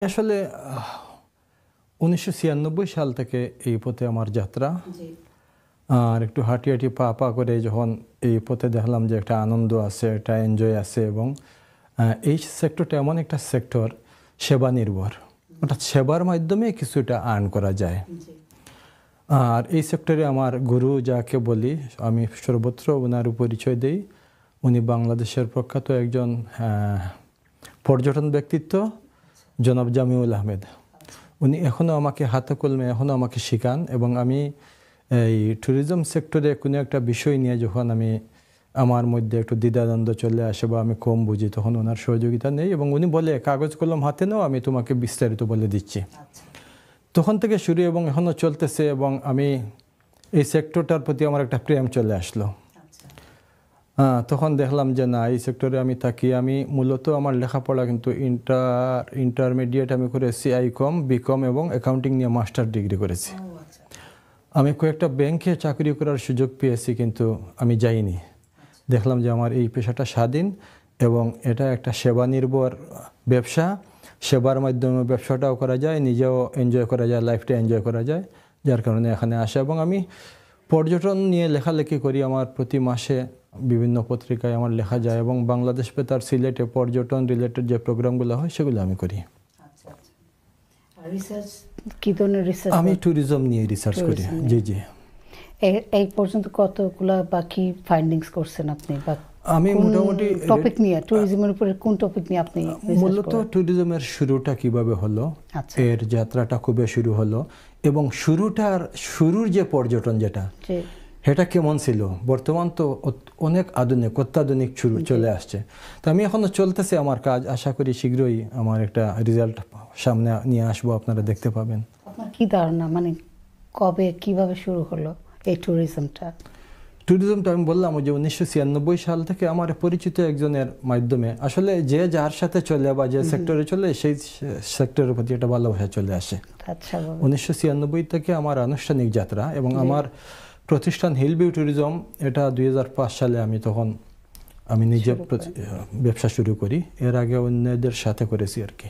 আসলে 1996 সাল থেকে এই পথে আমার যাত্রা। আর একটু হাঁটি হাঁটি পা পা করে যখন এই পথে দেখলাম যে একটা আনন্দ আছে, একটা এনজয় আছে, এবং এই সেক্টরটা এমন একটা সেক্টর সেবা নির্ভর, অর্থাৎ সেবার মাধ্যমে কিছুটা আর্ন করা যায়। আর এই সেক্টরে আমার গুরু যাকে বলি, আমি সর্বত্র ওনার পরিচয় দিই। উনি বাংলাদেশের প্রখ্যাত একজন পর্যটন ব্যক্তিত্ব, জনাব জামিউল আহমেদ। উনি এখনও আমাকে হাতে কলমে এখনও আমাকে শেখান, এবং আমি এই ট্যুরিজম সেক্টরে কোনো একটা বিষয় নিয়ে যখন আমার মধ্যে একটু দ্বিধাদ্বন্দ্ব চলে আসে বা আমি কম বুঝি, তখন ওনার সহযোগিতা নেই এবং উনি বলে কাগজ কলম হাতে নাও, আমি তোমাকে বিস্তারিত বলে দিচ্ছি। তখন থেকে শুরু এবং এখনও চলতেছে, এবং আমি এই সেক্টরটার প্রতি আমার একটা প্রেম চলে আসলো। তখন দেখলাম যে না, এই সেক্টরে আমি থাকি। আমি মূলত আমার লেখাপড়া কিন্তু ইন্টারমিডিয়েট আমি করেছি আইকম, বিকম এবং অ্যাকাউন্টিং নিয়ে মাস্টার ডিগ্রি করেছি। আমি কয়েকটা ব্যাংকে চাকরি করার সুযোগ পেয়েছি, কিন্তু আমি যাইনি। দেখলাম যে আমার এই পেশাটা স্বাধীন এবং এটা একটা সেবা নির্ভর ব্যবসা। সেবার মাধ্যমে ব্যবসাটাও করা যায়, নিজেও এনজয় করা যায়, লাইফটা এনজয় করা যায়, যার কারণে এখানে আসা। এবং আমি পর্যটন নিয়ে লেখালেখি করি। আমার প্রতি মাসে বিভিন্ন পত্রিকায় আমার লেখা যায়, এবং বাংলাদেশ বেতার সিলেটে পর্যটন রিলেটেড যে প্রোগ্রামগুলো হয় সেগুলো আমি করি। আমি ট্যুরিজম নিয়ে রিসার্চ করি। জি জি। এই পর্যন্ত কতগুলা বাকি ফাইন্ডিংস করছেন আপনি? আমি মোটামুটি টপিক নিয়ে, ট্যুরিজমের উপরে কোন টপিক নিয়ে আপনি মূলত ট্যুরিজমের শুরুটা কিভাবে হলো, এর যাত্রাটা কবে শুরু হলো, এবং শুরুর যে পর্যটন যেটা সেটা কেমন ছিল। বর্তমান তো অনেক আধুনিক, অত্যাধুনিক চলে আসছে। তো আমি এখনো চলতেছে আমার কাজ। আশা করি শীঘ্রই আমার একটা রেজাল্ট সামনে নিয়ে আসবো, আপনারা দেখতে পাবেন। আপনার কি ধারণা, মানে কবে কিভাবে শুরু হলো এই ট্যুরিজমটা? আমি বললাম যে 1996 সাল থেকে আমার পরিচিত একজনের মাধ্যমে, আসলে যে যার সাথে চলে বা যে সেক্টরে চলে সেই সেক্টরের প্রতি একটা ভালোবাসা চলে আসে। 1996 থেকে আমার আনুষ্ঠানিক যাত্রা, এবং আমার প্রতিষ্ঠান হিলভিউ ট্যুরিজম, এটা 2005 সালে আমি নিজে ব্যবসা শুরু করি। এর আগে অন্যদের সাথে করেছি আর কি।